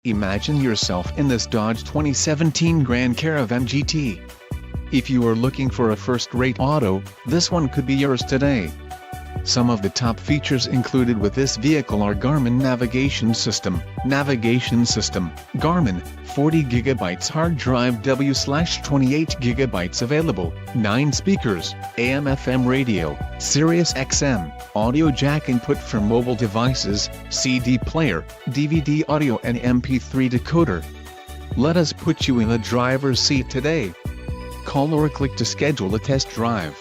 Imagine yourself in this Dodge 2017 Grand Caravan GT. If you are looking for a first-rate auto, this one could be yours today. Some of the top features included with this vehicle are Garmin navigation system, Garmin, 40GB hard drive W/28GB available, 9 speakers, AM/FM radio, Sirius XM, audio jack input for mobile devices, CD player, DVD audio and MP3 decoder. Let us put you in the driver's seat today. Call or click to schedule a test drive.